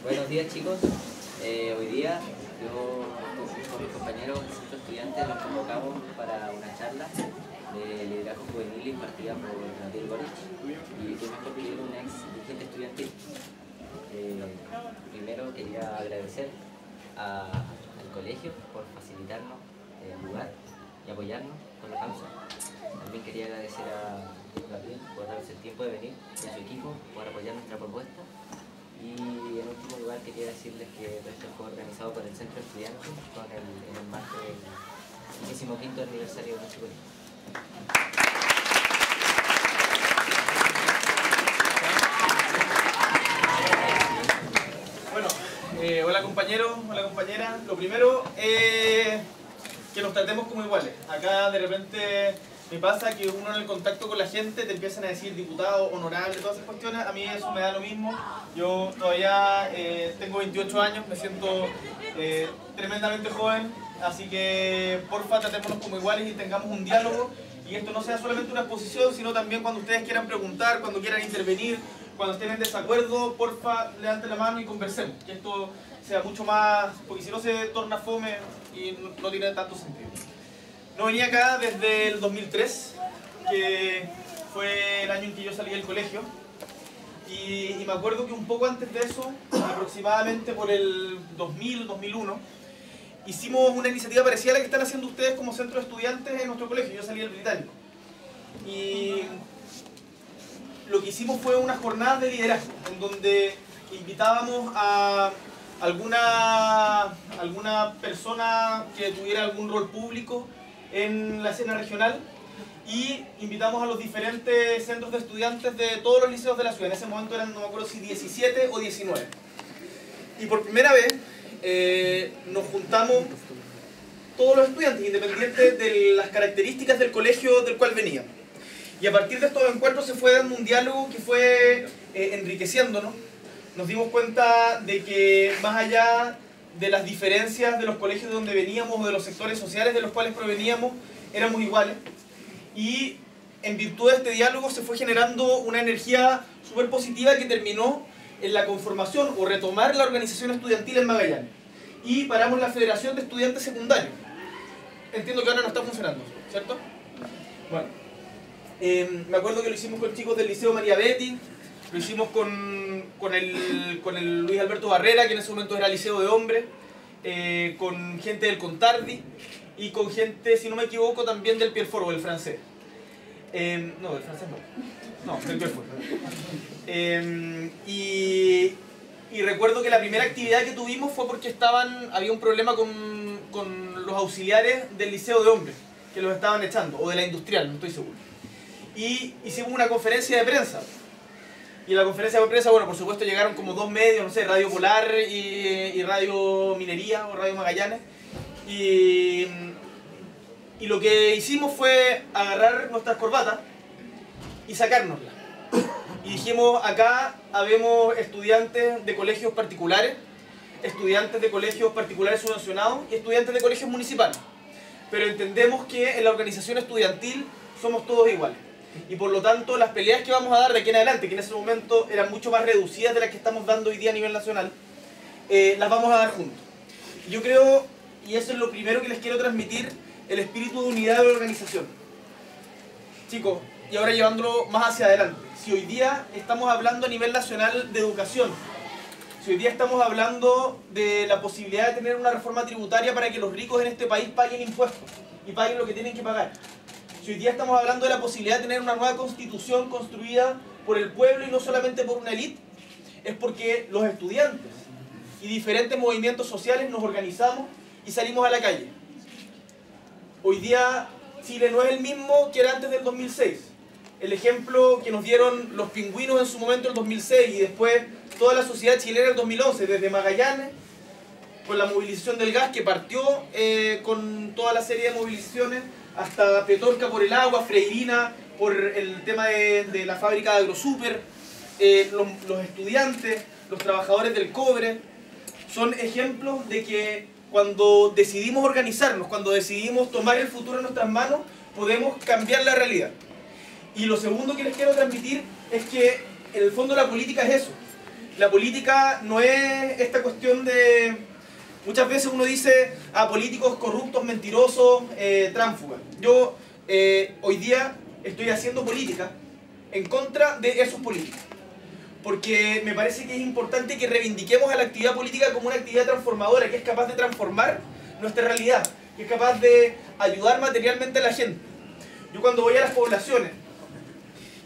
Buenos días, chicos. Hoy día yo con mis compañeros del centro estudiantes nos convocamos para una charla de liderazgo juvenil impartida por Nadir Boric y que mejor que un ex dirigente estudiantil. Primero quería agradecer al colegio por facilitarnos el lugar y apoyarnos con la causa. También quería agradecer a Gabriel por darse el tiempo de venir y a su equipo por apoyar nuestra propuesta. Y en último lugar quería decirles que esto fue organizado por el Centro Estudiantes en el marco del 15º aniversario de nuestro colegio. Bueno, hola compañeros, hola compañeras. Lo primero es que nos tratemos como iguales. Acá de repente me pasa que uno en el contacto con la gente te empiezan a decir diputado, honorable, todas esas cuestiones. A mí eso me da lo mismo. Yo todavía tengo 28 años, me siento tremendamente joven. Así que porfa tratémonos como iguales y tengamos un diálogo. Y esto no sea solamente una exposición, sino también cuando ustedes quieran preguntar, cuando quieran intervenir, cuando estén en desacuerdo, porfa levanten la mano y conversemos. Que esto sea mucho más, porque si no se torna fome y no tiene tanto sentido. No venía acá desde el 2003, que fue el año en que yo salí del colegio. Y me acuerdo que un poco antes de eso, aproximadamente por el 2000, 2001, hicimos una iniciativa parecida a la que están haciendo ustedes como centro de estudiantes en nuestro colegio. Yo salí del Británico. Y lo que hicimos fue una jornada de liderazgo, en donde invitábamos a alguna persona que tuviera algún rol público en la escena regional y invitamos a los diferentes centros de estudiantes de todos los liceos de la ciudad. En ese momento eran, no me acuerdo si 17 o 19. Y por primera vez nos juntamos todos los estudiantes, independientes de las características del colegio del cual venían. Y a partir de estos encuentros se fue dando un diálogo que fue enriqueciéndonos. Nos dimos cuenta de que más allá de las diferencias de los colegios de donde veníamos o de los sectores sociales de los cuales proveníamos, éramos iguales. Y en virtud de este diálogo se fue generando una energía súper positiva que terminó en la conformación o retomar la organización estudiantil en Magallanes. Y paramos la Federación de Estudiantes Secundarios. Entiendo que ahora no está funcionando, ¿cierto? Bueno, me acuerdo que lo hicimos con chicos del Liceo María Betty, lo hicimos con el Luis Alberto Barrera, que en ese momento era Liceo de Hombres, con gente del Contardi y con gente, si no me equivoco, también del Pierfort o del francés. No, del francés no. No, del Pierfort. Y recuerdo que la primera actividad que tuvimos fue porque había un problema con los auxiliares del Liceo de Hombres, que los estaban echando, o de la Industrial, no estoy seguro. Y hicimos una conferencia de prensa. Y en la conferencia de prensa, bueno, por supuesto llegaron como dos medios, no sé, Radio Polar y Radio Minería o Radio Magallanes. Y lo que hicimos fue agarrar nuestras corbatas y sacárnoslas. Y dijimos, acá habemos estudiantes de colegios particulares, estudiantes de colegios particulares subvencionados y estudiantes de colegios municipales. Pero entendemos que en la organización estudiantil somos todos iguales. Y por lo tanto las peleas que vamos a dar de aquí en adelante, que en ese momento eran mucho más reducidas de las que estamos dando hoy día a nivel nacional, las vamos a dar juntos. Yo creo, y eso es lo primero que les quiero transmitir, el espíritu de unidad de la organización. Chicos, y ahora llevándolo más hacia adelante, si hoy día estamos hablando a nivel nacional de educación, si hoy día estamos hablando de la posibilidad de tener una reforma tributaria para que los ricos en este país paguen impuestos y paguen lo que tienen que pagar, si hoy día estamos hablando de la posibilidad de tener una nueva constitución construida por el pueblo y no solamente por una élite, es porque los estudiantes y diferentes movimientos sociales nos organizamos y salimos a la calle. Hoy día Chile no es el mismo que era antes del 2006. El ejemplo que nos dieron los pingüinos en su momento en el 2006 y después toda la sociedad chilena en el 2011, desde Magallanes, con la movilización del gas que partió con toda la serie de movilizaciones, hasta Petorca por el agua, Freirina por el tema de la fábrica de AgroSuper, los estudiantes, los trabajadores del cobre, son ejemplos de que cuando decidimos organizarnos, cuando decidimos tomar el futuro en nuestras manos, podemos cambiar la realidad. Y lo segundo que les quiero transmitir es que en el fondo la política es eso. La política no es esta cuestión de... Muchas veces uno dice a políticos corruptos, mentirosos, tránsfugas. Yo hoy día estoy haciendo política en contra de esos políticos. Porque me parece que es importante que reivindiquemos a la actividad política como una actividad transformadora, que es capaz de transformar nuestra realidad, que es capaz de ayudar materialmente a la gente. Yo cuando voy a las poblaciones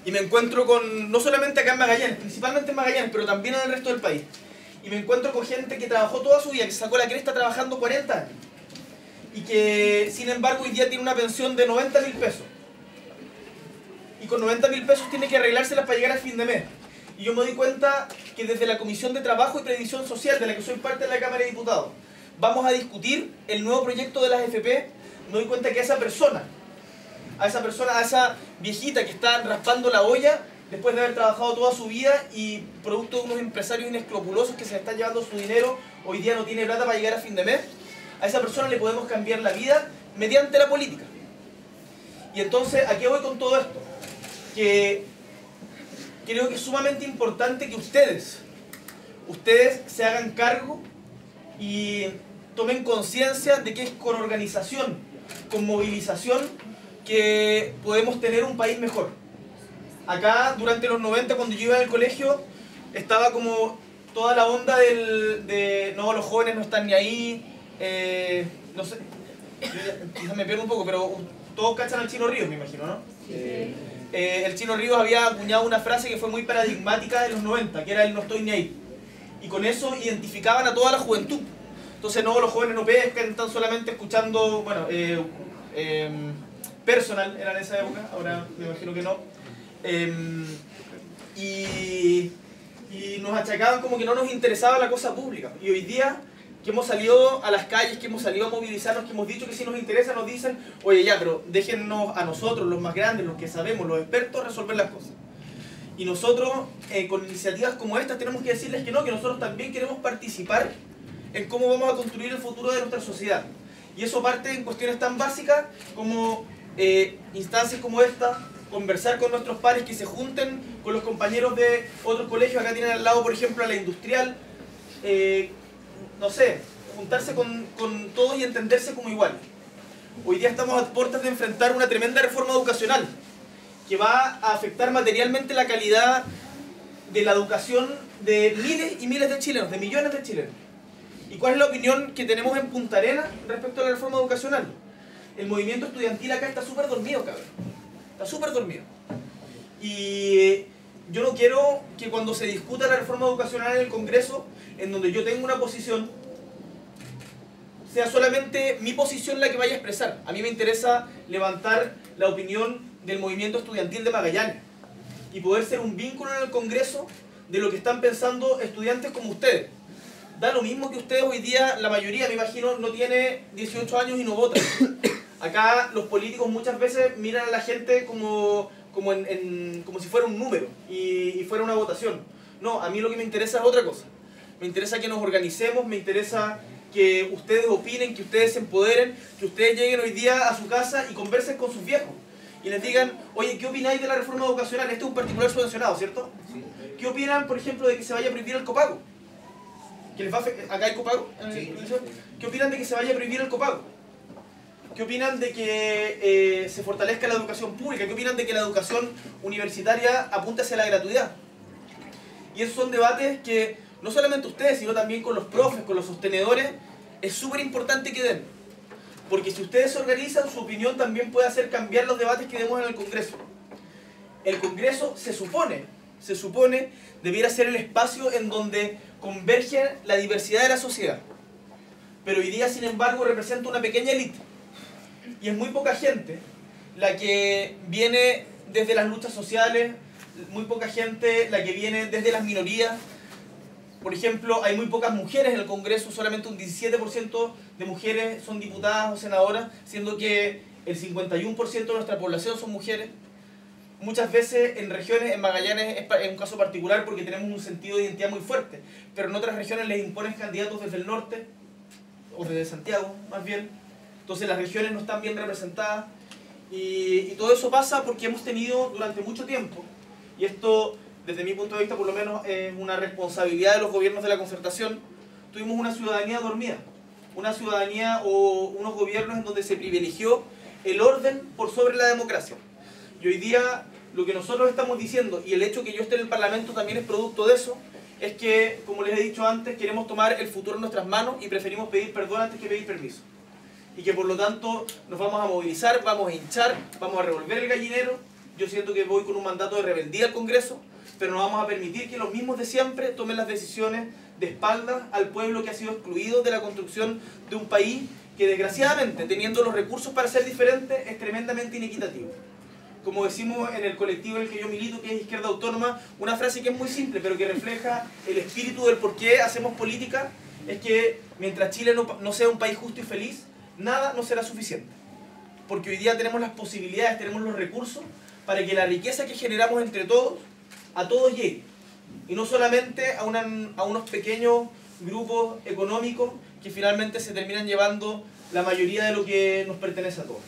y me encuentro con, no solamente acá en Magallanes, principalmente en Magallanes, pero también en el resto del país, y me encuentro con gente que trabajó toda su vida, que sacó la cresta trabajando 40 años, y que sin embargo hoy día tiene una pensión de 90.000 pesos. Y con 90.000 pesos tiene que arreglárselas para llegar a fin de mes. Y yo me doy cuenta que desde la Comisión de Trabajo y Previsión Social, de la que soy parte de la Cámara de Diputados, vamos a discutir el nuevo proyecto de las AFP. Me doy cuenta que a esa persona, a esa viejita que está raspando la olla, después de haber trabajado toda su vida y producto de unos empresarios inescrupulosos que se le están llevando su dinero, hoy día no tiene plata para llegar a fin de mes, a esa persona le podemos cambiar la vida mediante la política. Y entonces, ¿a qué voy con todo esto? Que creo que es sumamente importante que ustedes se hagan cargo y tomen conciencia de que es con organización, con movilización, que podemos tener un país mejor. Acá, durante los 90, cuando yo iba al colegio, estaba como toda la onda de no, los jóvenes no están ni ahí, no sé, quizás me pierdo un poco, pero todos cachan al Chino Ríos, me imagino, ¿no? Sí. El Chino Ríos había acuñado una frase que fue muy paradigmática de los 90, que era el no estoy ni ahí. Y con eso identificaban a toda la juventud. Entonces no, los jóvenes no pescan, están solamente escuchando, bueno, Personal era en esa época, ahora me imagino que no. Y nos achacaban como que no nos interesaba la cosa pública. Y hoy día que hemos salido a las calles, que hemos salido a movilizarnos, que hemos dicho que si nos interesa, nos dicen, oye ya, pero déjennos a nosotros, los más grandes, los que sabemos, los expertos, resolver las cosas. Y nosotros, con iniciativas como estas, tenemos que decirles que no, que nosotros también queremos participar en cómo vamos a construir el futuro de nuestra sociedad. Y eso parte en cuestiones tan básicas como instancias como esta, conversar con nuestros pares, que se junten con los compañeros de otros colegios. Acá tienen al lado, por ejemplo, a la Industrial, no sé, juntarse con todos y entenderse como iguales. Hoy día estamos a puertas de enfrentar una tremenda reforma educacional que va a afectar materialmente la calidad de la educación de miles y miles de chilenos, de millones de chilenos. ¿Y cuál es la opinión que tenemos en Punta Arenas respecto a la reforma educacional? El movimiento estudiantil acá está súper dormido, cabrón. Está súper dormido. Y yo no quiero que cuando se discuta la reforma educacional en el Congreso, en donde yo tengo una posición, sea solamente mi posición la que vaya a expresar. A mí me interesa levantar la opinión del movimiento estudiantil de Magallanes y poder ser un vínculo en el Congreso de lo que están pensando estudiantes como ustedes. Da lo mismo que ustedes hoy día, la mayoría, me imagino, no tiene 18 años y no votan. Acá los políticos muchas veces miran a la gente como si fuera un número y fuera una votación. No, a mí lo que me interesa es otra cosa. Me interesa que nos organicemos, me interesa que ustedes opinen, que ustedes se empoderen, que ustedes lleguen hoy día a su casa y conversen con sus viejos. Y les digan, oye, ¿qué opináis de la reforma educacional? Este es un particular subvencionado, ¿cierto? Sí. ¿Qué opinan, por ejemplo, de que se vaya a prohibir el copago? ¿Que les va ¿Acá hay copago? Sí. ¿Qué opinan de que se vaya a prohibir el copago? ¿Qué opinan de que se fortalezca la educación pública? ¿Qué opinan de que la educación universitaria apunte hacia la gratuidad? Y esos son debates que no solamente ustedes, sino también con los profes, con los sostenedores, es súper importante que den. Porque si ustedes se organizan, su opinión también puede hacer cambiar los debates que demos en el Congreso. El Congreso se supone se supone, debiera ser el espacio en donde converge la diversidad de la sociedad. Pero hoy día, sin embargo, representa una pequeña élite. Y es muy poca gente la que viene desde las luchas sociales, muy poca gente la que viene desde las minorías. Por ejemplo, hay muy pocas mujeres en el Congreso, solamente un 17% de mujeres son diputadas o senadoras, siendo que el 51% de nuestra población son mujeres. Muchas veces en regiones, en Magallanes es un caso particular porque tenemos un sentido de identidad muy fuerte, pero en otras regiones les imponen candidatos desde el norte, o desde Santiago más bien, entonces las regiones no están bien representadas, y todo eso pasa porque hemos tenido durante mucho tiempo, y esto desde mi punto de vista por lo menos es una responsabilidad de los gobiernos de la concertación, tuvimos una ciudadanía dormida, una ciudadanía o unos gobiernos en donde se privilegió el orden por sobre la democracia. Y hoy día lo que nosotros estamos diciendo, y el hecho que yo esté en el Parlamento también es producto de eso, es que, como les he dicho antes, queremos tomar el futuro en nuestras manos y preferimos pedir perdón antes que pedir permiso. Y que por lo tanto nos vamos a movilizar, vamos a hinchar, vamos a revolver el gallinero. Yo siento que voy con un mandato de rebeldía al Congreso, pero no vamos a permitir que los mismos de siempre tomen las decisiones de espaldas al pueblo que ha sido excluido de la construcción de un país que desgraciadamente, teniendo los recursos para ser diferente, es tremendamente inequitativo. Como decimos en el colectivo en el que yo milito, que es Izquierda Autónoma, una frase que es muy simple, pero que refleja el espíritu del por qué hacemos política, es que mientras Chile no sea un país justo y feliz, nada no será suficiente. Porque hoy día tenemos las posibilidades, tenemos los recursos, para que la riqueza que generamos entre todos, a todos llegue. Y no solamente a unos pequeños grupos económicos que finalmente se terminan llevando la mayoría de lo que nos pertenece a todos.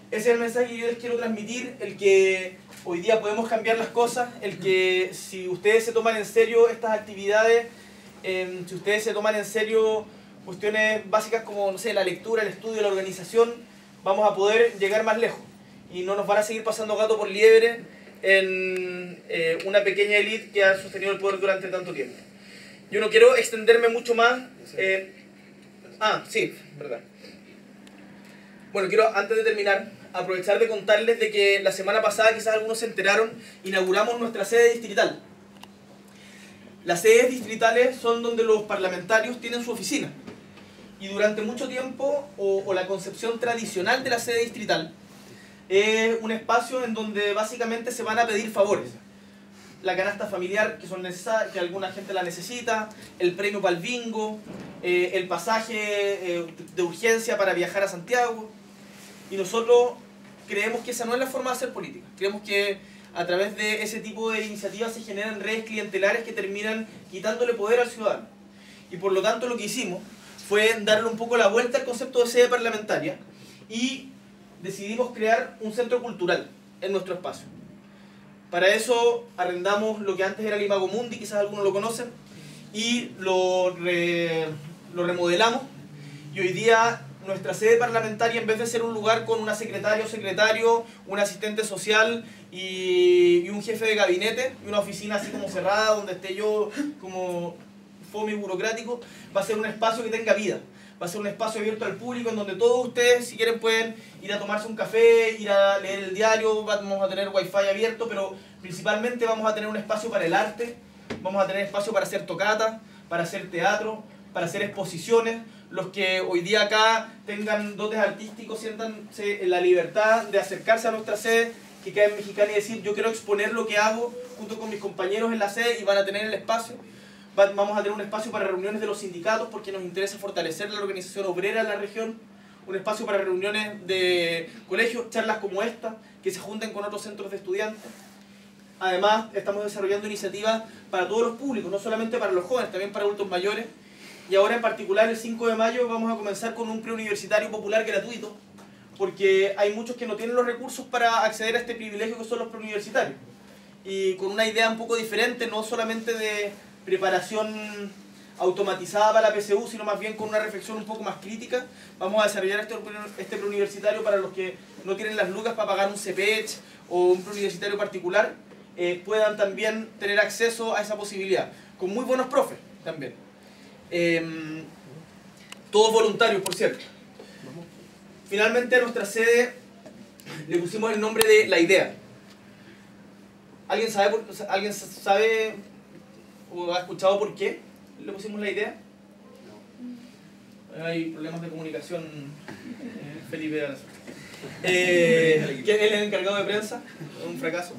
Ese es el mensaje que yo les quiero transmitir, el que hoy día podemos cambiar las cosas, el que si ustedes se toman en serio estas actividades, si ustedes se toman en serio cuestiones básicas como, no sé, la lectura, el estudio, la organización, vamos a poder llegar más lejos. Y no nos van a seguir pasando gato por liebre en una pequeña élite que ha sostenido el poder durante tanto tiempo. Yo no quiero extenderme mucho más. Sí, verdad. Bueno, quiero antes de terminar aprovechar de contarles de que la semana pasada, quizás algunos se enteraron, inauguramos nuestra sede distrital. Las sedes distritales son donde los parlamentarios tienen su oficina. Y durante mucho tiempo, o la concepción tradicional de la sede distrital, es un espacio en donde básicamente se van a pedir favores. La canasta familiar que alguna gente la necesita, el premio para el bingo, el pasaje de urgencia para viajar a Santiago. Y nosotros creemos que esa no es la forma de hacer política. Creemos que a través de ese tipo de iniciativas se generan redes clientelares que terminan quitándole poder al ciudadano. Y por lo tanto lo que hicimos fue darle un poco la vuelta al concepto de sede parlamentaria y decidimos crear un centro cultural en nuestro espacio. Para eso arrendamos lo que antes era el Imago Mundi, quizás algunos lo conocen, y lo remodelamos. Y hoy día nuestra sede parlamentaria, en vez de ser un lugar con una secretaria o secretario, un asistente social y un jefe de gabinete, y una oficina así como cerrada, donde esté yo como fome y burocrático, va a ser un espacio que tenga vida. Va a ser un espacio abierto al público en donde todos ustedes, si quieren, pueden ir a tomarse un café, ir a leer el diario, vamos a tener wifi abierto, pero principalmente vamos a tener un espacio para el arte, vamos a tener espacio para hacer tocatas, para hacer teatro, para hacer exposiciones. Los que hoy día acá tengan dotes artísticos, siéntanse en la libertad de acercarse a nuestra sede, que queda en Mexicali, y decir, yo quiero exponer lo que hago junto con mis compañeros en la sede, y van a tener el espacio. Vamos a tener un espacio para reuniones de los sindicatos porque nos interesa fortalecer la organización obrera en la región, un espacio para reuniones de colegios, charlas como esta, que se junten con otros centros de estudiantes. Además, estamos desarrollando iniciativas para todos los públicos, no solamente para los jóvenes, también para adultos mayores. Y ahora en particular el 5 de mayo vamos a comenzar con un preuniversitario popular gratuito, porque hay muchos que no tienen los recursos para acceder a este privilegio que son los preuniversitarios. Y con una idea un poco diferente, no solamente de preparación automatizada para la PSU, sino más bien con una reflexión un poco más crítica, vamos a desarrollar este preuniversitario para los que no tienen las lucas para pagar un CPECH o un preuniversitario particular, puedan también tener acceso a esa posibilidad, con muy buenos profes también. Todos voluntarios, por cierto. Finalmente a nuestra sede le pusimos el nombre de La Idea. ¿Alguien sabe o ha escuchado por qué le pusimos la idea? Hay problemas de comunicación, Felipe Alas. ¿Quién es el encargado de prensa? Un fracaso.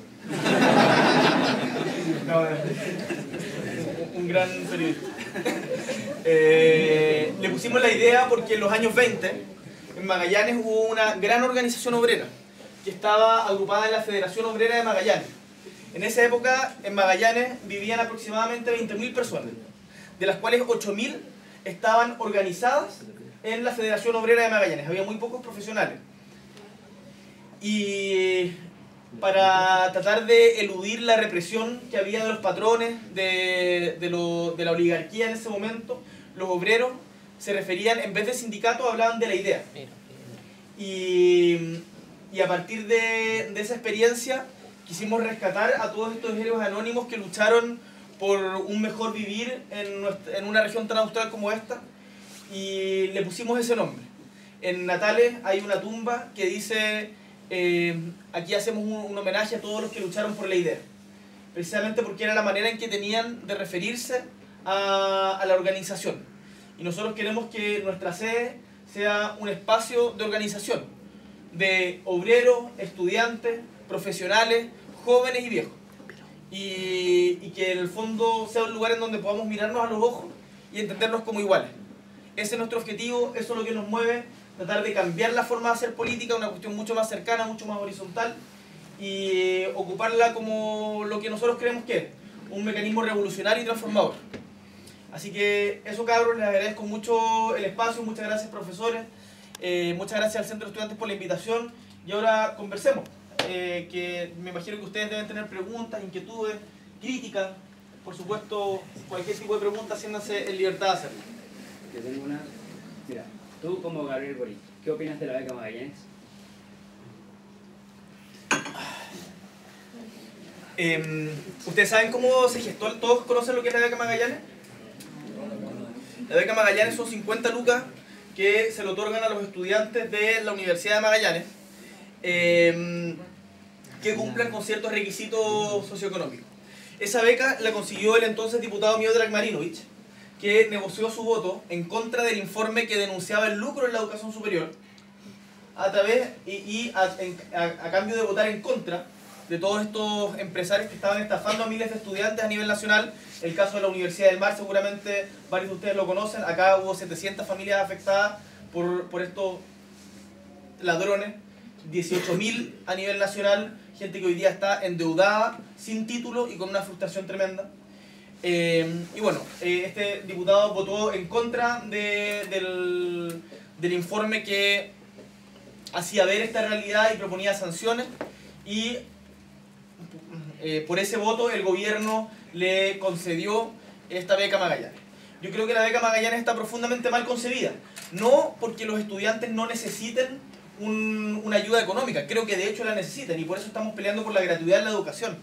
No, un gran periodista. Le pusimos la idea porque en los años 20 en Magallanes hubo una gran organización obrera que estaba agrupada en la Federación Obrera de Magallanes. En esa época en Magallanes vivían aproximadamente 20.000 personas, de las cuales 8.000 estaban organizadas en la Federación Obrera de Magallanes. Había muy pocos profesionales. Y para tratar de eludir la represión que había de los patrones, de la oligarquía en ese momento, los obreros se referían, en vez de sindicato, hablaban de la idea. Y a partir de esa experiencia quisimos rescatar a todos estos héroes anónimos que lucharon por un mejor vivir en una región tan austral como esta, y le pusimos ese nombre. En Natales hay una tumba que dice, aquí hacemos un homenaje a todos los que lucharon por la idea, precisamente porque era la manera en que tenían de referirse a la organización. Y nosotros queremos que nuestra sede sea un espacio de organización, de obreros, estudiantes, profesionales, jóvenes y viejos. Y que en el fondo sea un lugar en donde podamos mirarnos a los ojos y entendernos como iguales. Ese es nuestro objetivo, eso es lo que nos mueve, tratar de cambiar la forma de hacer política, una cuestión mucho más cercana, mucho más horizontal, y ocuparla como lo que nosotros creemos que es, un mecanismo revolucionario y transformador. Así que eso, cabros, les agradezco mucho el espacio, muchas gracias, profesores, muchas gracias al Centro de Estudiantes por la invitación, y ahora conversemos, que me imagino que ustedes deben tener preguntas, inquietudes, críticas, por supuesto, cualquier tipo de pregunta, siéntanse en libertad de hacerlo. Yo tengo una... Mira, tú como Gabriel Boric, ¿qué opinas de la beca Magallanes? ¿Ustedes saben cómo se gestó? ¿Todos conocen lo que es la beca Magallanes? La beca Magallanes son 50 lucas que se le otorgan a los estudiantes de la Universidad de Magallanes que cumplan con ciertos requisitos socioeconómicos. Esa beca la consiguió el entonces diputado Miodrag Marinovich, que negoció su voto en contra del informe que denunciaba el lucro en la educación superior, a cambio de votar en contra de todos estos empresarios que estaban estafando a miles de estudiantes a nivel nacional. El caso de la Universidad del Mar, seguramente varios de ustedes lo conocen. Acá hubo 700 familias afectadas por estos ladrones, 18.000 a nivel nacional, gente que hoy día está endeudada, sin título y con una frustración tremenda. Y bueno, este diputado votó en contra del informe que hacía ver esta realidad y proponía sanciones, y por ese voto el gobierno le concedió esta beca Magallanes. Yo creo que la beca Magallanes está profundamente mal concebida, no porque los estudiantes no necesiten una ayuda económica, creo que de hecho la necesitan y por eso estamos peleando por la gratuidad en la educación,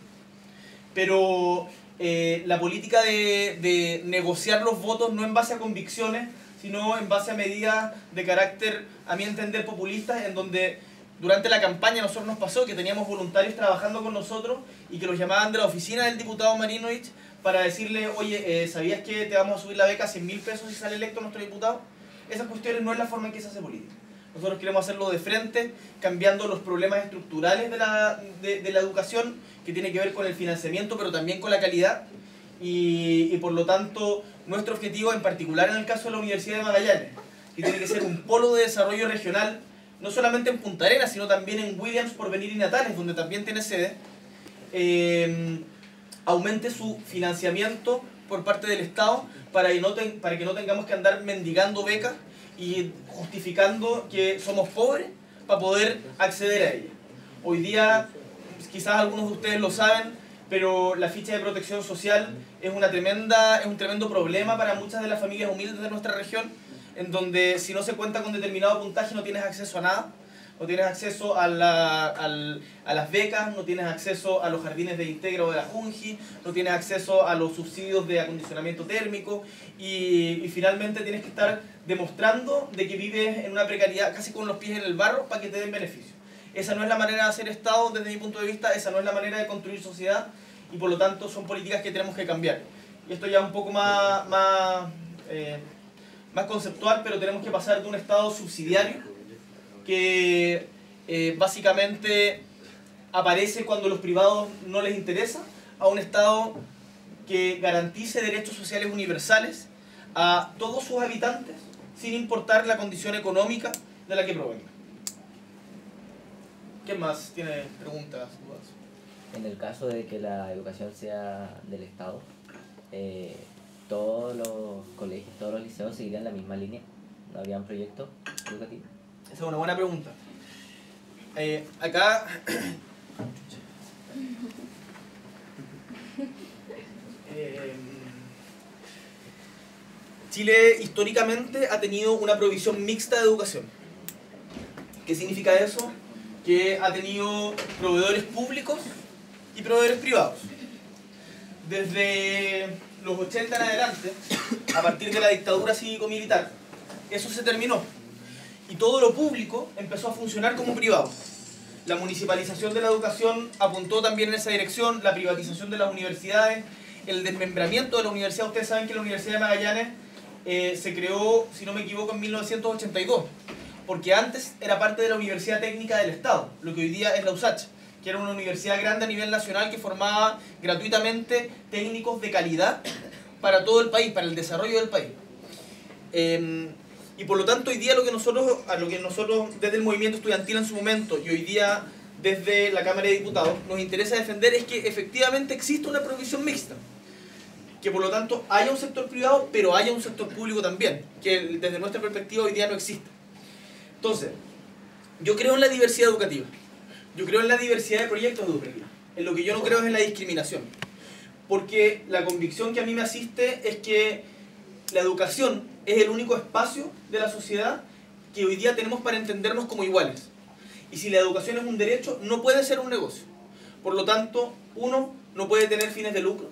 pero la política de negociar los votos no en base a convicciones, sino en base a medidas de carácter, a mi entender, populistas, en donde durante la campaña a nosotros nos pasó que teníamos voluntarios trabajando con nosotros y que los llamaban de la oficina del diputado Marinovich para decirle, oye, ¿sabías que te vamos a subir la beca a 100.000 pesos si sale electo nuestro diputado? Esas cuestiones no es la forma en que se hace política. Nosotros queremos hacerlo de frente, cambiando los problemas estructurales de la educación, que tiene que ver con el financiamiento, pero también con la calidad. Y por lo tanto, nuestro objetivo, en particular en el caso de la Universidad de Magallanes, que tiene que ser un polo de desarrollo regional, no solamente en Punta Arenas, sino también en Williams, Porvenir y Natales, donde también tiene sede, aumente su financiamiento por parte del Estado para que no tengamos que andar mendigando becas y justificando que somos pobres para poder acceder a ella. Hoy día, quizás algunos de ustedes lo saben, pero la ficha de protección social es un tremendo problema para muchas de las familias humildes de nuestra región, en donde si no se cuenta con determinado puntaje no tienes acceso a nada, no tienes acceso a las becas, no tienes acceso a los jardines de Integra o de la Junji, no tienes acceso a los subsidios de acondicionamiento térmico y finalmente tienes que estar demostrando de que vives en una precariedad casi con los pies en el barro para que te den beneficio. Esa no es la manera de hacer Estado desde mi punto de vista, esa no es la manera de construir sociedad, y por lo tanto son políticas que tenemos que cambiar. Y esto ya es un poco más conceptual, pero tenemos que pasar de un Estado subsidiario que básicamente aparece cuando a los privados no les interesa, a un Estado que garantice derechos sociales universales a todos sus habitantes, sin importar la condición económica de la que provenga. ¿Quién más tiene preguntas, dudas? En el caso de que la educación sea del Estado, todos los colegios, todos los liceos seguirían la misma línea. ¿No habrían proyectos educativos? Esa es una buena pregunta. Acá... Chile históricamente ha tenido una provisión mixta de educación. ¿Qué significa eso? Que ha tenido proveedores públicos y proveedores privados. Desde los 80 en adelante, a partir de la dictadura cívico-militar, eso se terminó. Y todo lo público empezó a funcionar como privado. La municipalización de la educación apuntó también en esa dirección, la privatización de las universidades, el desmembramiento de la universidad. Ustedes saben que la Universidad de Magallanes se creó, si no me equivoco, en 1982, porque antes era parte de la Universidad Técnica del Estado, lo que hoy día es la USACH, que era una universidad grande a nivel nacional que formaba gratuitamente técnicos de calidad para todo el país, para el desarrollo del país. Y por lo tanto hoy día lo que nosotros desde el movimiento estudiantil en su momento y hoy día desde la Cámara de Diputados nos interesa defender es que efectivamente existe una provisión mixta, que por lo tanto haya un sector privado pero haya un sector público también, que desde nuestra perspectiva hoy día no existe. Entonces, yo creo en la diversidad educativa, yo creo en la diversidad de proyectos educativos, en lo que yo no creo es en la discriminación, porque la convicción que a mí me asiste es que la educación es el único espacio de la sociedad que hoy día tenemos para entendernos como iguales. Y si la educación es un derecho, no puede ser un negocio. Por lo tanto, uno, no puede tener fines de lucro.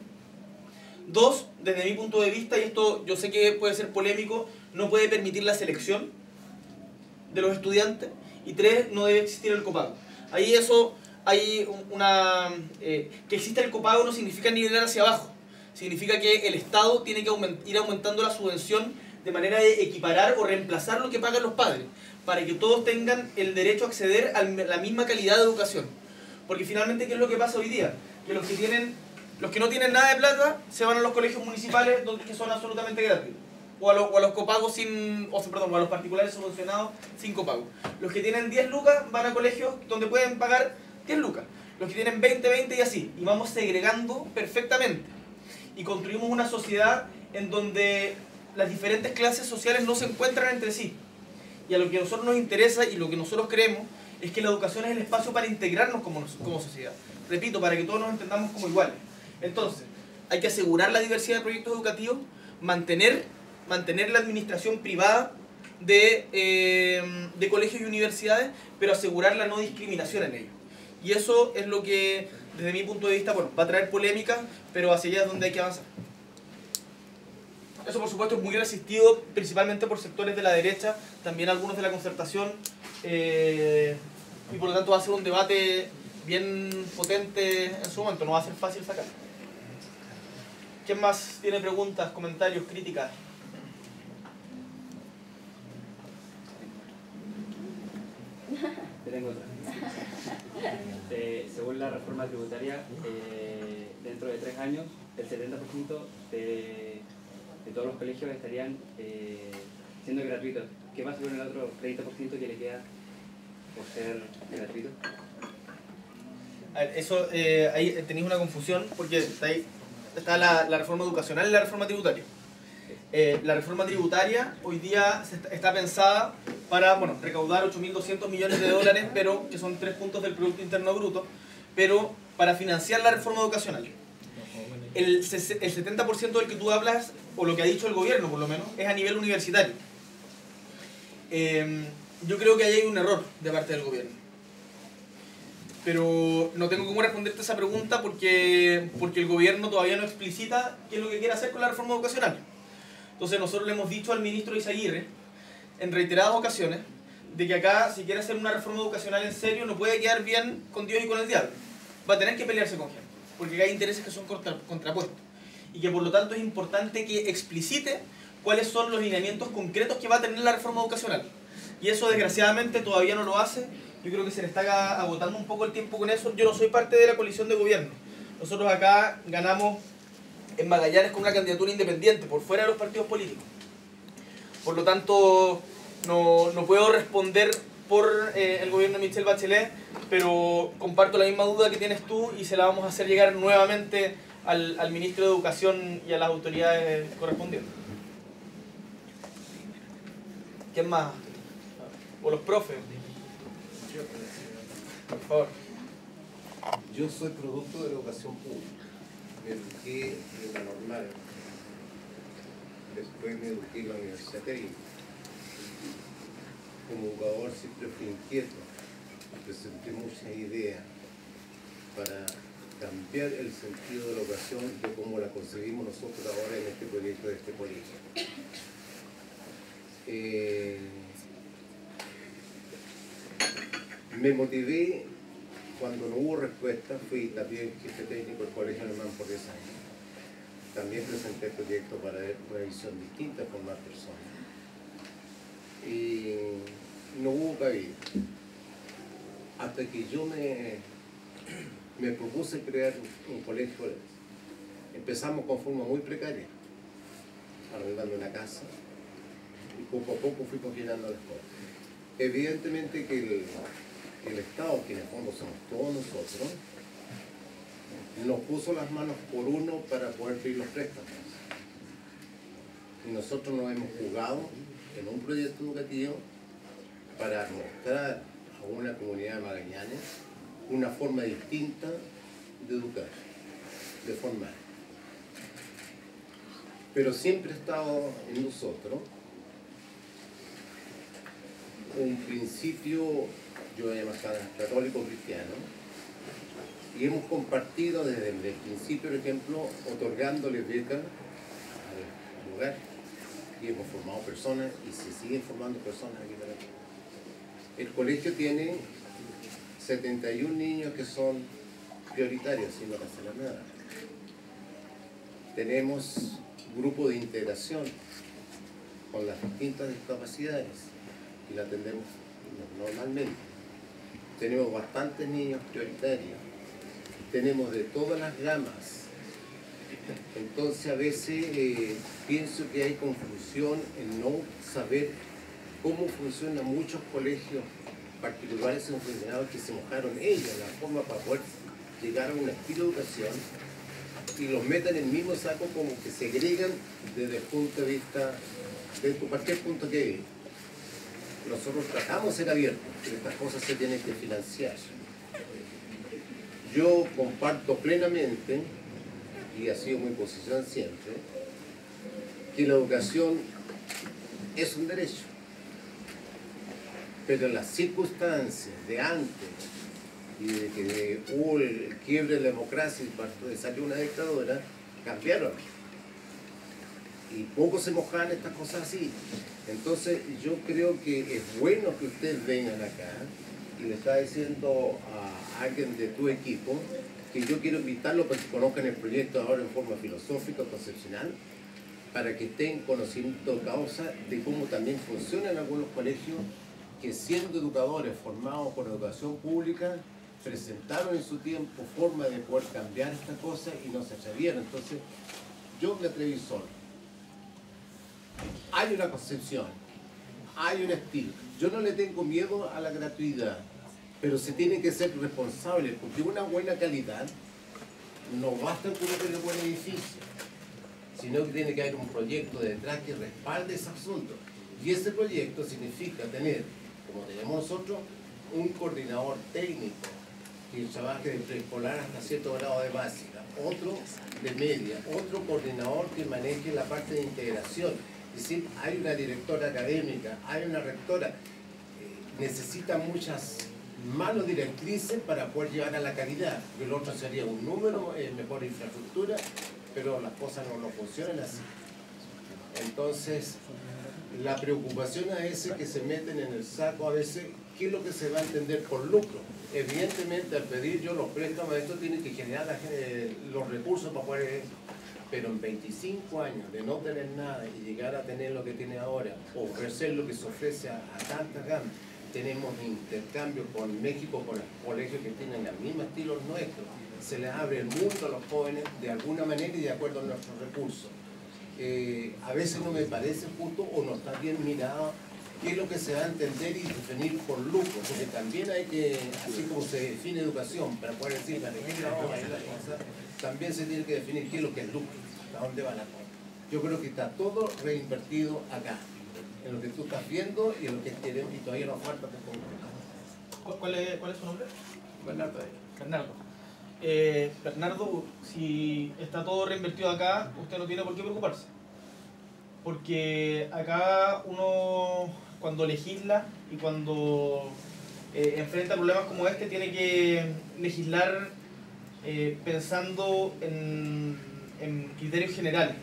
Dos, desde mi punto de vista, y esto yo sé que puede ser polémico, no puede permitir la selección de los estudiantes. Y tres, no debe existir el copago. Ahí eso, hay que exista el copago no significa nivelar hacia abajo. Significa que el Estado tiene que ir aumentando la subvención de manera de equiparar o reemplazar lo que pagan los padres, para que todos tengan el derecho a acceder a la misma calidad de educación. Porque finalmente, ¿qué es lo que pasa hoy día? Que los que no tienen nada de plata se van a los colegios municipales que son absolutamente gratuitos. O a los copagos o a los particulares subvencionados sin copago. Los que tienen 10 lucas van a colegios donde pueden pagar 10 lucas. Los que tienen 20 y así. Y vamos segregando perfectamente. Y construimos una sociedad en donde las diferentes clases sociales no se encuentran entre sí. Y a lo que a nosotros nos interesa y lo que nosotros creemos es que la educación es el espacio para integrarnos como sociedad. Repito, para que todos nos entendamos como iguales. Entonces, hay que asegurar la diversidad de proyectos educativos, mantener la administración privada de colegios y universidades, pero asegurar la no discriminación en ellos. Y eso es lo que, desde mi punto de vista, bueno, va a traer polémica, pero hacia allá es donde hay que avanzar. Eso, por supuesto, es muy resistido, principalmente por sectores de la derecha, también algunos de la concertación, y por lo tanto va a ser un debate bien potente en su momento, no va a ser fácil sacar. ¿Quién más tiene preguntas, comentarios, críticas? Te tengo otra. Según la reforma tributaria, dentro de 3 años, el 70% de todos los colegios estarían siendo gratuitos. ¿Qué pasa con el otro 30% que le queda por ser gratuito? A ver, eso, ahí tenéis una confusión, porque está la reforma educacional y la reforma tributaria. La reforma tributaria hoy día está pensada para recaudar 8.200 millones de dólares, pero que son 3 puntos del Producto Interno Bruto, pero para financiar la reforma educacional. El 70% del que tú hablas, o lo que ha dicho el gobierno por lo menos, es a nivel universitario. Yo creo que ahí hay un error de parte del gobierno. Pero no tengo cómo responderte esa pregunta porque el gobierno todavía no explicita qué es lo que quiere hacer con la reforma educacional. Entonces nosotros le hemos dicho al ministro Izaguirre en reiteradas ocasiones de que acá, si quiere hacer una reforma educacional en serio, no puede quedar bien con Dios y con el diablo. Va a tener que pelearse con gente. porque hay intereses que son contrapuestos, y que por lo tanto es importante que explicite cuáles son los lineamientos concretos que va a tener la reforma educacional. Y eso desgraciadamente todavía no lo hace. Yo creo que se le está agotando un poco el tiempo con eso. Yo no soy parte de la coalición de gobierno. Nosotros acá ganamos en Magallanes con una candidatura independiente, por fuera de los partidos políticos. Por lo tanto, no puedo responder por el gobierno de Michelle Bachelet, pero comparto la misma duda que tienes tú y se la vamos a hacer llegar nuevamente al ministro de Educación y a las autoridades correspondientes. ¿Quién más? O los profes. Por favor. Yo soy producto de la educación pública. Me eduqué en la normal. Después me eduqué en la Universidad Técnica. Como educador siempre fui inquieto. Presenté muchas ideas para cambiar el sentido de la educación de cómo la concebimos nosotros ahora en este proyecto de este colegio. Me motivé cuando no hubo respuesta, fui también jefe técnico del Colegio Alemán por 10 años. También presenté proyectos para ver una visión distinta con más personas. Y no hubo cabida. Hasta que yo me propuse crear un colegio, empezamos con forma muy precaria, arrendando una casa, y poco a poco fuimos llenando las cosas. Evidentemente que el Estado, que en el fondo somos todos nosotros, nos puso las manos por uno para poder pedir los préstamos. Y nosotros nos hemos jugado en un proyecto educativo para mostrar a una comunidad de magallanes una forma distinta de educar, de formar. Pero siempre ha estado en nosotros un principio, yo voy a llamar católico cristiano, y hemos compartido desde el principio, por ejemplo, otorgándoles becas al lugar, y hemos formado personas y se siguen formando personas aquí para aquí. El colegio tiene 71 niños que son prioritarios, sin no cancelar nada. Tenemos grupo de integración con las distintas discapacidades y la atendemos normalmente. Tenemos bastantes niños prioritarios, tenemos de todas las gamas. Entonces a veces pienso que hay confusión en no saber cómo funcionan muchos colegios particulares y funcionarios que se mojaron ellos, la forma para poder llegar a un estilo de educación, y los meten en el mismo saco, como que segregan desde el punto de vista, de cualquier punto que hay. Nosotros tratamos de ser abiertos, pero estas cosas se tienen que financiar. Yo comparto plenamente, y ha sido mi posición siempre, que la educación es un derecho, pero las circunstancias de antes y de que hubo el quiebre de la democracia y salió una dictadura, cambiaron. Y poco se mojaban estas cosas así. Entonces yo creo que es bueno que ustedes vengan acá, y le está diciendo a alguien de tu equipo que yo quiero invitarlo para que conozcan el proyecto ahora en forma filosófica, concepcional, para que estén conociendo causa de cómo también funcionan algunos colegios que, siendo educadores formados por educación pública, presentaron en su tiempo forma de poder cambiar esta cosa y no se atrevieron. Entonces yo me atreví solo. Hay una concepción, hay un estilo. Yo no le tengo miedo a la gratuidad, pero se tiene que ser responsable, porque una buena calidad no basta con tener un buen edificio, sino que tiene que haber un proyecto detrás que respalde ese asunto. Y ese proyecto significa tener, como tenemos nosotros, un coordinador técnico que trabaje de preescolar hasta cierto grado de básica, otro de media, otro coordinador que maneje la parte de integración. Es decir, hay una directora académica, hay una rectora, necesita muchas manos directrices para poder llevar a la calidad. El otro sería un número, mejor infraestructura, pero las cosas no funcionan así. Entonces, La preocupación a ese que se meten en el saco a veces, ¿qué es lo que se va a entender por lucro? Evidentemente al pedir yo los préstamos, esto tiene que generar los recursos para poder... Pero en 25 años de no tener nada y llegar a tener lo que tiene ahora, ofrecer lo que se ofrece a tanta gama, tenemos intercambios con México, con los colegios que tienen el mismo estilo nuestro, se les abre el mundo a los jóvenes de alguna manera y de acuerdo a nuestros recursos. A veces no me parece justo o no está bien mirado qué es lo que se va a entender y definir por lucro, porque también hay que, así como se define educación, para poder decir la cosa, también se tiene que definir qué es lo que es lucro, a dónde va la cosa. Yo creo que está todo reinvertido acá, en lo que tú estás viendo y en lo que queremos, y todavía nos falta por concretar. ¿Cuál es su nombre? Bernardo. Bernardo. Bernardo, si está todo reinvertido acá, usted no tiene por qué preocuparse. Porque acá uno, cuando legisla y cuando enfrenta problemas como este, tiene que legislar pensando en criterios generales.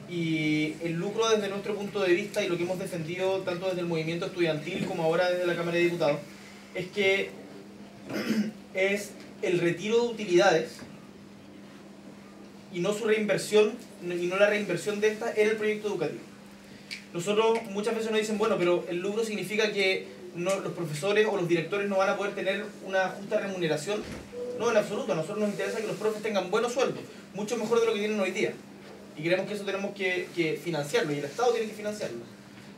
Y el lucro desde nuestro punto de vista y lo que hemos defendido tanto desde el movimiento estudiantil como ahora desde la Cámara de Diputados es que es el retiro de utilidades y no su reinversión y no la reinversión de esta en el proyecto educativo. Nosotros muchas veces nos dicen, bueno, pero el lucro significa que los profesores o los directores no van a poder tener una justa remuneración. No, en absoluto, a nosotros nos interesa que los profes tengan buenos sueldos, mucho mejor de lo que tienen hoy día. Y creemos que eso tenemos que financiarlo, y el Estado tiene que financiarlo.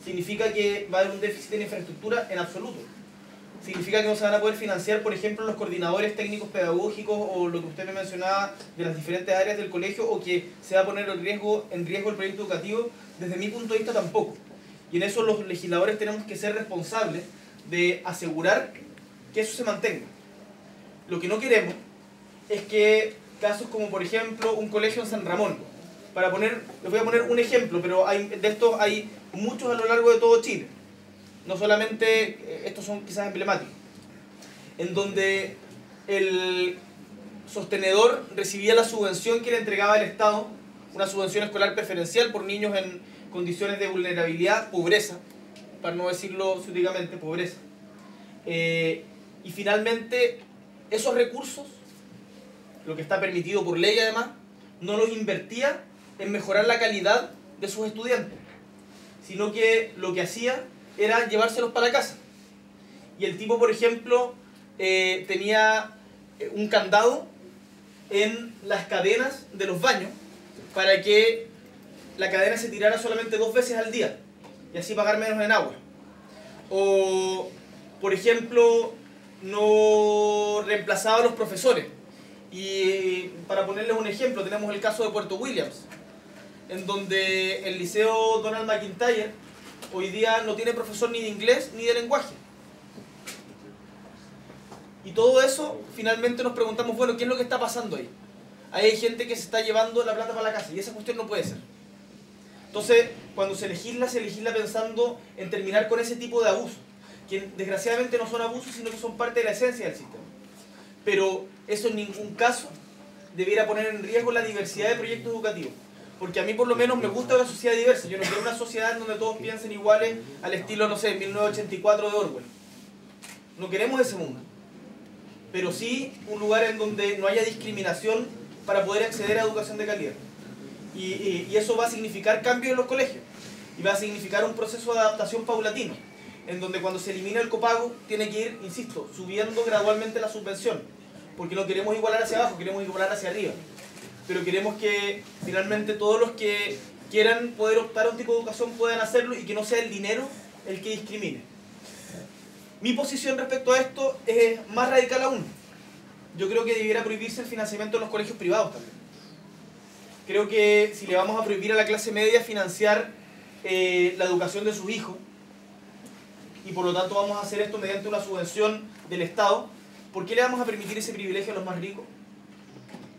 ¿Significa que va a haber un déficit en infraestructura? En absoluto. ¿Significa que no se van a poder financiar, por ejemplo, los coordinadores técnicos pedagógicos o lo que usted me mencionaba de las diferentes áreas del colegio, o que se va a poner en riesgo el proyecto educativo? Desde mi punto de vista tampoco. Y en eso los legisladores tenemos que ser responsables de asegurar que eso se mantenga. Lo que no queremos es que casos como, por ejemplo, un colegio en San Ramón, les voy a poner un ejemplo, pero de estos hay muchos a lo largo de todo Chile. No solamente, estos son quizás emblemáticos, en donde el sostenedor recibía la subvención que le entregaba el Estado, una subvención escolar preferencial por niños en condiciones de vulnerabilidad, pobreza, para no decirlo sutilmente, pobreza. Y finalmente, esos recursos, lo que está permitido por ley además, no los invertía en mejorar la calidad de sus estudiantes, sino que lo que hacía era llevárselos para casa. Y el tipo, por ejemplo, tenía un candado en las cadenas de los baños para que la cadena se tirara solamente 2 veces al día y así pagar menos en agua. O, por ejemplo, no reemplazaba a los profesores. Y para ponerles un ejemplo, tenemos el caso de Puerto Williams, en donde el liceo Donald McIntyre hoy día no tiene profesor ni de inglés ni de lenguaje. Y todo eso, finalmente nos preguntamos, bueno, ¿qué es lo que está pasando ahí? Ahí hay gente que se está llevando la plata para la casa y esa cuestión no puede ser. Entonces, cuando se legisla pensando en terminar con ese tipo de abusos, que desgraciadamente no son abusos, sino que son parte de la esencia del sistema. Pero eso en ningún caso debiera poner en riesgo la diversidad de proyectos educativos. Porque a mí por lo menos me gusta una sociedad diversa. Yo no quiero una sociedad en donde todos piensen iguales al estilo, no sé, 1984 de Orwell. No queremos ese mundo. Pero sí un lugar en donde no haya discriminación para poder acceder a educación de calidad. Y eso va a significar cambios en los colegios. Y va a significar un proceso de adaptación paulatino, en donde cuando se elimina el copago tiene que ir, insisto, subiendo gradualmente la subvención. Porque no queremos igualar hacia abajo, queremos igualar hacia arriba. Pero queremos que finalmente todos los que quieran poder optar a un tipo de educación puedan hacerlo y que no sea el dinero el que discrimine. Mi posición respecto a esto es más radical aún. Yo creo que debiera prohibirse el financiamiento de los colegios privados también. Creo que si le vamos a prohibir a la clase media financiar la educación de sus hijos, y por lo tanto vamos a hacer esto mediante una subvención del Estado, ¿por qué le vamos a permitir ese privilegio a los más ricos?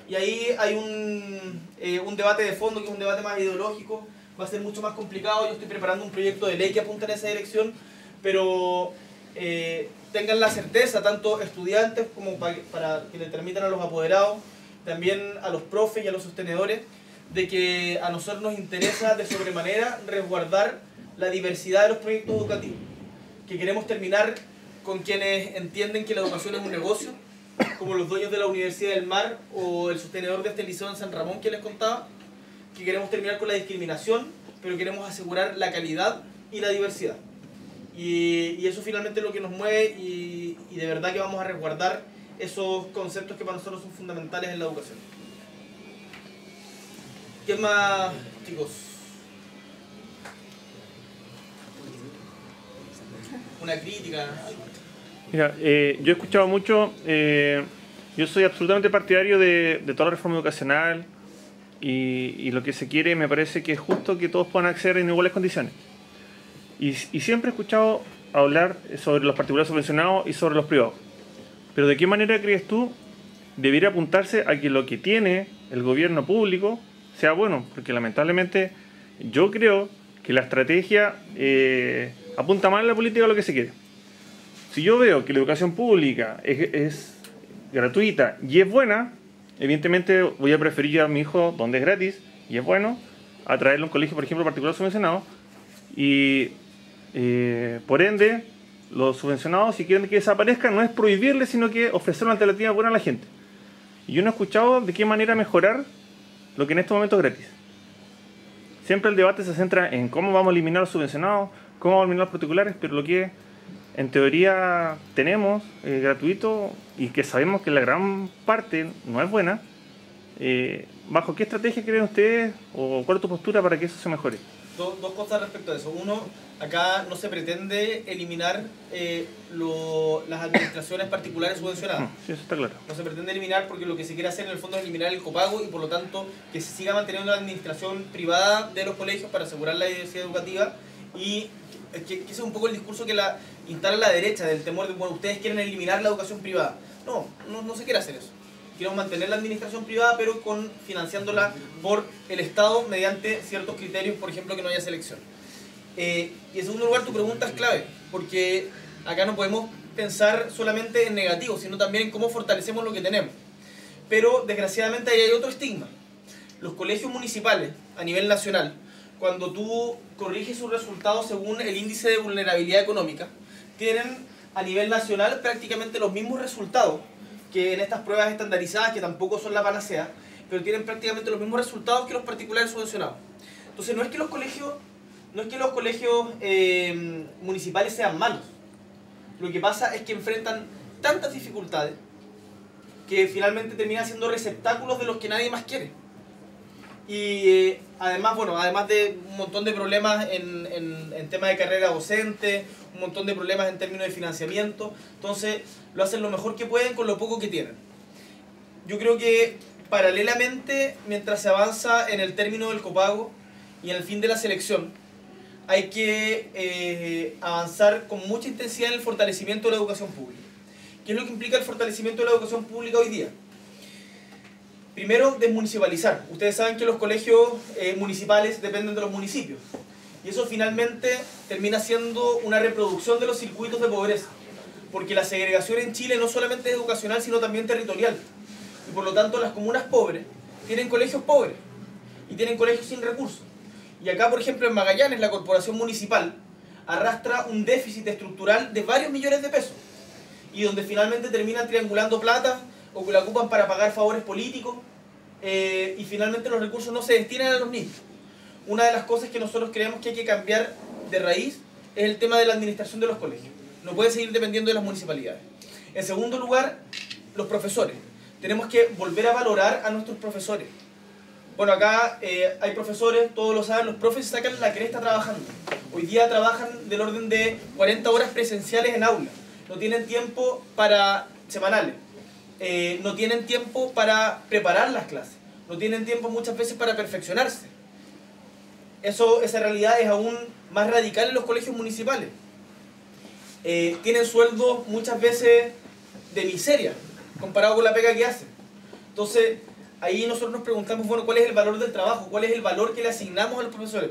Y ahí hay un debate de fondo, que es un debate más ideológico, va a ser mucho más complicado. Yo estoy preparando un proyecto de ley que apunta en esa dirección, pero tengan la certeza, tanto estudiantes como para que le transmitan a los apoderados, también a los profes y a los sostenedores, de que a nosotros nos interesa de sobremanera resguardar la diversidad de los proyectos educativos, que queremos terminar con quienes entienden que la educación es un negocio, como los dueños de la Universidad del Mar o el sostenedor de este liceo en San Ramón que les contaba, que queremos terminar con la discriminación, pero queremos asegurar la calidad y la diversidad. Y eso finalmente es lo que nos mueve y de verdad que vamos a resguardar esos conceptos que para nosotros son fundamentales en la educación. ¿Qué más, chicos? Una crítica. Mira, yo he escuchado mucho, yo soy absolutamente partidario de toda la reforma educacional y lo que se quiere, me parece que es justo que todos puedan acceder en iguales condiciones. Y siempre he escuchado hablar sobre los particulares subvencionados y sobre los privados. Pero ¿de qué manera crees tú debería apuntarse a que lo que tiene el gobierno público sea bueno? Porque lamentablemente yo creo que la estrategia apunta mal a la política a lo que se quiere. Si yo veo que la educación pública es gratuita y es buena, evidentemente voy a preferir a mi hijo donde es gratis y es bueno, a traerle a un colegio, por ejemplo, particular subvencionado. Y por ende, los subvencionados, si quieren que desaparezcan, no es prohibirles, sino que ofrecer una alternativa buena a la gente. Y yo no he escuchado de qué manera mejorar lo que en estos momentos es gratis. Siempre el debate se centra en cómo vamos a eliminar los subvencionados, cómo vamos a eliminar los particulares, pero lo que en teoría tenemos gratuito y que sabemos que la gran parte no es buena, ¿bajo qué estrategia creen ustedes o cuál es tu postura para que eso se mejore? Dos cosas respecto a eso. Uno, acá no se pretende eliminar las administraciones particulares subvencionadas. Sí, eso está claro. No se pretende eliminar porque lo que se quiere hacer en el fondo es eliminar el copago y por lo tanto que se siga manteniendo la administración privada de los colegios para asegurar la diversidad educativa y que ese es un poco el discurso que instala la derecha del temor de, bueno, ustedes quieren eliminar la educación privada. No se quiere hacer eso. Queremos mantener la administración privada, pero financiándola por el Estado mediante ciertos criterios, por ejemplo, que no haya selección. Y en segundo lugar, tu pregunta es clave, porque acá no podemos pensar solamente en negativo, sino también en cómo fortalecemos lo que tenemos. Pero, desgraciadamente, ahí hay otro estigma. Los colegios municipales, a nivel nacional, cuando tú corriges sus resultados según el índice de vulnerabilidad económica, tienen a nivel nacional prácticamente los mismos resultados que en estas pruebas estandarizadas, que tampoco son la panacea, pero tienen prácticamente los mismos resultados que los particulares subvencionados. Entonces no es que los colegios municipales sean malos. Lo que pasa es que enfrentan tantas dificultades que finalmente terminan siendo receptáculos de los que nadie más quiere. Y además de un montón de problemas en tema de carrera docente, un montón de problemas en términos de financiamiento, entonces lo hacen lo mejor que pueden con lo poco que tienen. Yo creo que paralelamente, mientras se avanza en el término del copago y en el fin de la selección, hay que avanzar con mucha intensidad en el fortalecimiento de la educación pública. ¿Qué es lo que implica el fortalecimiento de la educación pública hoy día? Primero, desmunicipalizar. Ustedes saben que los colegios municipales dependen de los municipios. Y eso finalmente termina siendo una reproducción de los circuitos de pobreza. Porque la segregación en Chile no solamente es educacional, sino también territorial. Y por lo tanto, las comunas pobres tienen colegios pobres y tienen colegios sin recursos. Y acá, por ejemplo, en Magallanes, la corporación municipal arrastra un déficit estructural de varios millones de pesos. Y donde finalmente terminan triangulando plata o que la ocupan para pagar favores políticos y finalmente los recursos no se destinan a los niños. Una de las cosas que nosotros creemos que hay que cambiar de raíz es el tema de la administración de los colegios. No puede seguir dependiendo de las municipalidades. En segundo lugar, los profesores. Tenemos que volver a valorar a nuestros profesores. Bueno, acá hay profesores, todos lo saben, los profes se sacan la cresta trabajando. Hoy día trabajan del orden de 40 horas presenciales en aula. No tienen tiempo para semanales. No tienen tiempo para preparar las clases. No tienen tiempo muchas veces para perfeccionarse. Esa realidad es aún más radical en los colegios municipales. Tienen sueldos muchas veces de miseria comparado con la pega que hacen. Entonces, ahí nosotros nos preguntamos, bueno, ¿cuál es el valor del trabajo? ¿Cuál es el valor que le asignamos a los profesores?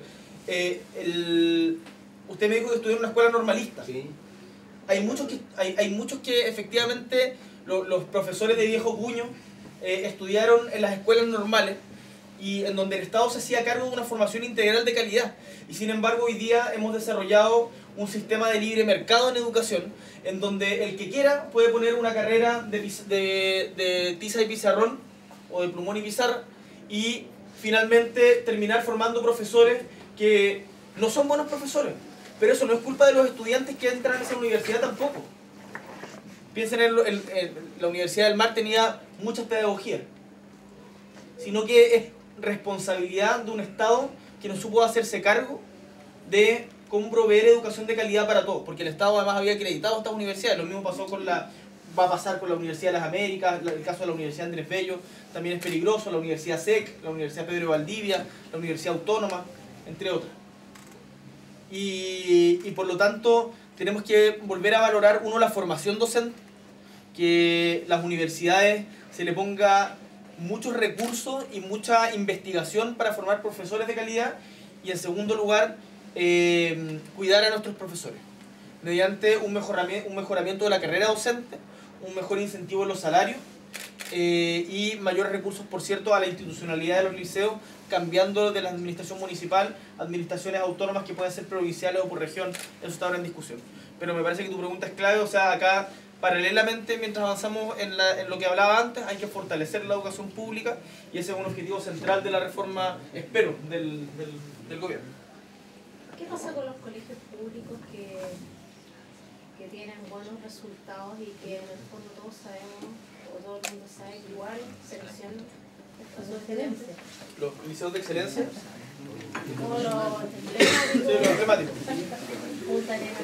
Usted me dijo que estudió en una escuela normalista. Sí. Hay muchos que efectivamente los profesores de viejo cuño estudiaron en las escuelas normales y en donde el Estado se hacía cargo de una formación integral de calidad. Y sin embargo hoy día hemos desarrollado un sistema de libre mercado en educación, en donde el que quiera puede poner una carrera de tiza y pizarrón, o de plumón y pizarra, y finalmente terminar formando profesores que no son buenos profesores. Pero eso no es culpa de los estudiantes que entran a esa universidad tampoco. Piensen en la Universidad del Mar tenía muchas pedagogías, sino que es responsabilidad de un Estado que no supo hacerse cargo de cómo proveer educación de calidad para todos, porque el Estado además había acreditado estas universidades. Lo mismo pasó va a pasar con la Universidad de las Américas, el caso de la Universidad Andrés Bello también es peligroso, la Universidad SEC, la Universidad Pedro de Valdivia, la Universidad Autónoma, entre otras. Y por lo tanto tenemos que volver a valorar, uno, la formación docente, que las universidades se le ponga muchos recursos y mucha investigación para formar profesores de calidad, y en segundo lugar, cuidar a nuestros profesores mediante un mejoramiento de la carrera docente, un mejor incentivo en los salarios y mayores recursos, por cierto, a la institucionalidad de los liceos, cambiando de la administración municipal a administraciones autónomas que pueden ser provinciales o por región. Eso está ahora en discusión. Pero me parece que tu pregunta es clave. O sea, acá paralelamente, mientras avanzamos en lo que hablaba antes, hay que fortalecer la educación pública, y ese es un objetivo central de la reforma, espero, del gobierno. ¿Qué pasa con los colegios públicos que tienen buenos resultados y que en el fondo todos sabemos, o todo el mundo sabe que igual seleccionan estos excelencia? ¿Los liceos de excelencia? Como los emblemáticos. Punta Arenas.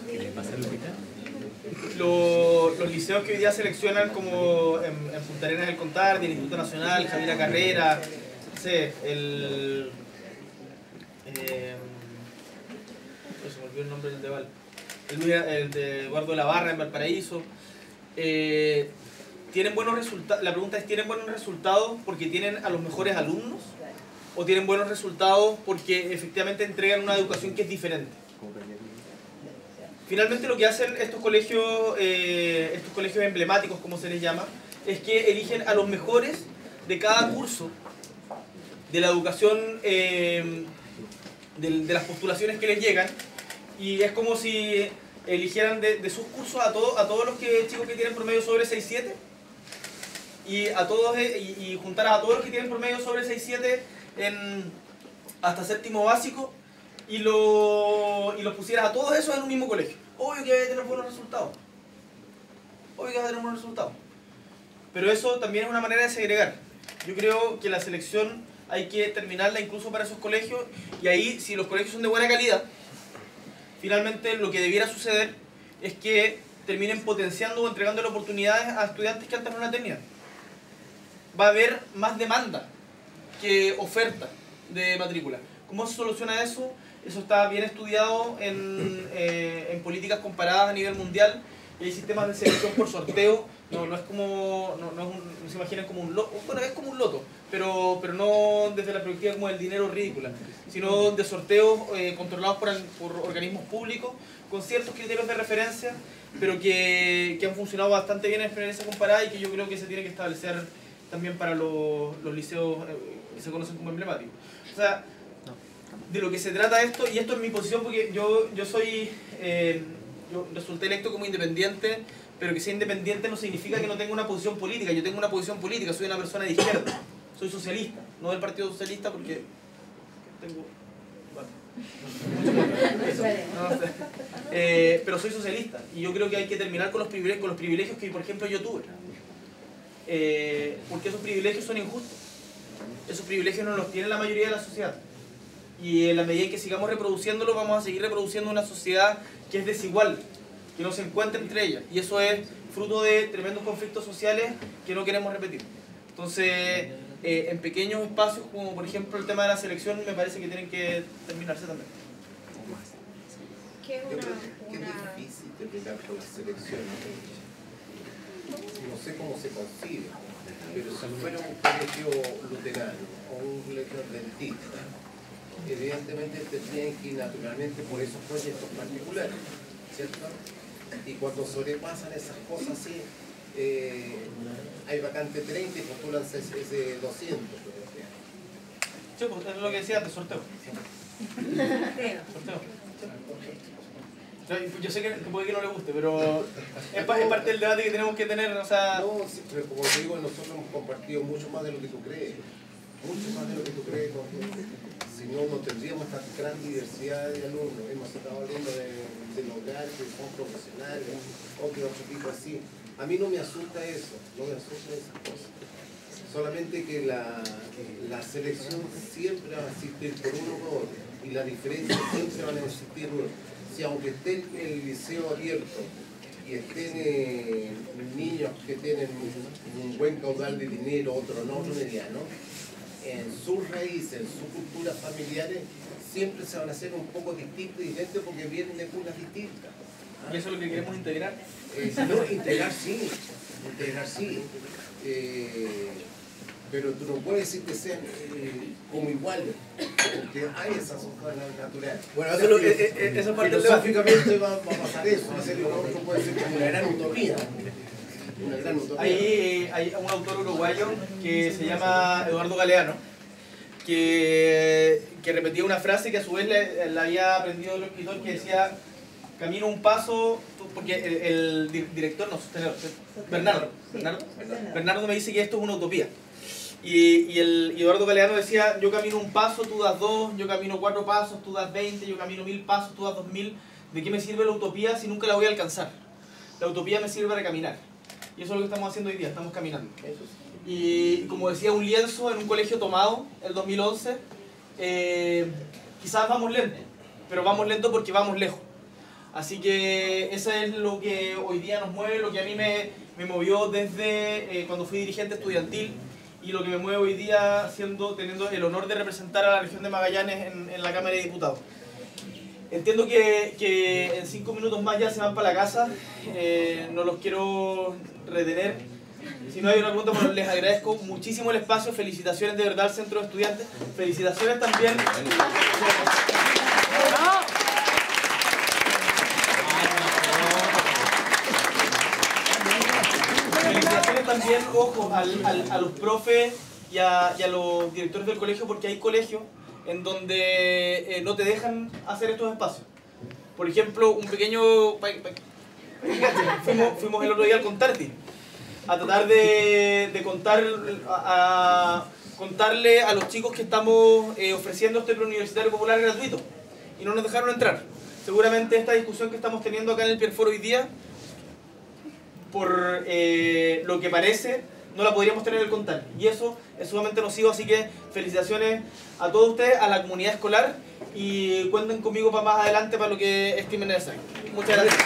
¿Qué les pasa, Lupita? Los liceos que hoy día seleccionan, como en Punta Arenas del Contar, del Instituto Nacional, Javiera Carrera, no sé, se me olvidó el nombre del de Val, el de Eduardo de la Barra en Valparaíso. ¿Tienen buenos resultados? La pregunta es, ¿tienen buenos resultados porque tienen a los mejores alumnos? ¿O tienen buenos resultados porque efectivamente entregan una educación que es diferente? Finalmente lo que hacen estos colegios emblemáticos, como se les llama, es que eligen a los mejores de cada curso de la educación, de las postulaciones que les llegan, y es como si eligieran de sus cursos a todos los chicos que tienen promedio sobre 6.7 y juntaras a todos los que tienen promedio sobre 6.7 hasta séptimo básico y los pusieras a todos esos en un mismo colegio. Obvio que va a tener buenos resultados. Pero eso también es una manera de segregar. Yo creo que la selección hay que terminarla incluso para esos colegios, y ahí, si los colegios son de buena calidad, finalmente lo que debiera suceder es que terminen potenciando o entregando oportunidades a estudiantes que antes no la tenían. Va a haber más demanda que oferta de matrícula. ¿Cómo se soluciona eso? Eso está bien estudiado en políticas comparadas a nivel mundial, y hay sistemas de selección por sorteo. No se imaginen como un loto. Bueno, es como un loto, pero no desde la perspectiva como del dinero ridícula, sino de sorteos controlados por organismos públicos con ciertos criterios de referencia, pero que han funcionado bastante bien en experiencia comparada, y que yo creo que se tiene que establecer también para los liceos que se conocen como emblemáticos. O sea, de lo que se trata esto, y esto es mi posición, porque yo resulté electo como independiente, pero que sea independiente no significa que no tenga una posición política. Yo tengo una posición política, soy una persona de izquierda, soy socialista, no del Partido Socialista, porque tengo... pero soy socialista, y yo creo que hay que terminar con los privilegios que, por ejemplo, yo tuve, porque esos privilegios son injustos. Esos privilegios no los tiene la mayoría de la sociedad, y en la medida en que sigamos reproduciéndolos, vamos a seguir reproduciendo una sociedad que es desigual, que no se encuentra entre ellas, y eso es fruto de tremendos conflictos sociales que no queremos repetir. Entonces, en pequeños espacios, como por ejemplo el tema de la selección, me parece que tienen que terminarse también. ¿Qué es Yo creo que es difícil terminar con la selección. No sé cómo se concibe, pero si fuera un colegio luterano o un colegio adventista, evidentemente tendrían que ir naturalmente por esos proyectos particulares, ¿cierto? Y cuando sobrepasan esas cosas así, hay vacante 30 y postulan ese 200. Sí, pues es lo que decía antes, sorteo. Sorteo. Yo sé que puede que no le guste, pero es parte del debate que tenemos que tener, o sea... No, sí, pero como te digo, nosotros hemos compartido mucho más de lo que tú crees. Mucho más de lo que tú crees, porque si no, no tendríamos esta gran diversidad de alumnos. Hemos estado hablando del hogar, que son profesionales, o que otro tipo así. A mí no me asusta eso, no me asusta esas cosas. Solamente que la selección siempre va a existir por uno o por otro, y la diferencia siempre van a existir uno. Si aunque esté en el liceo abierto y estén niños que tienen un buen caudal de dinero, otro no, otro mediano, en sus raíces, en sus culturas familiares, siempre se van a hacer un poco distintos y diferentes porque vienen de cunas distintas. ¿Y eso es lo que queremos integrar? No, integrar sí, pero tú no puedes decir que sean como iguales, porque hay esas hojas naturales. Bueno, eso es parte del debate. Filosóficamente va a pasar eso, va a ser lo otro, puede ser como una gran utopía. Una gran utopía. Hay un autor uruguayo que se llama Eduardo Galeano, que repetía una frase que a su vez la había aprendido el escritor, que decía: camino un paso, porque el director, no, sostenedor, Bernardo me dice que esto es una utopía. Y Eduardo Galeano decía: yo camino un paso, tú das 2, yo camino 4 pasos, tú das 20, yo camino 1000 pasos, tú das 2000. ¿De qué me sirve la utopía si nunca la voy a alcanzar? La utopía me sirve para caminar. Y eso es lo que estamos haciendo hoy día, estamos caminando. Y como decía un lienzo en un colegio tomado, el 2011, quizás vamos lento, pero vamos lento porque vamos lejos. Así que eso es lo que hoy día nos mueve, lo que a mí me movió desde cuando fui dirigente estudiantil, y lo que me mueve hoy día teniendo el honor de representar a la región de Magallanes en la Cámara de Diputados. Entiendo que en 5 minutos más ya se van para la casa, no los quiero retener. Si no hay una pregunta, bueno, les agradezco muchísimo el espacio, felicitaciones de verdad al Centro de Estudiantes, felicitaciones también. Felicitaciones también, ojo, a los profes y a los directores del colegio, porque hay colegios en donde no te dejan hacer estos espacios. Por ejemplo, un pequeño... Fuimos el otro día al Contarti a tratar de contarle a los chicos que estamos ofreciendo este preuniversitario popular gratuito, y no nos dejaron entrar. Seguramente esta discusión que estamos teniendo acá en el Pierforo hoy día, por lo que parece, no la podríamos tener en el Contarti, y eso es sumamente nocivo. Así que felicitaciones a todos ustedes, a la comunidad escolar, y cuenten conmigo para más adelante para lo que estimen necesario. Muchas gracias.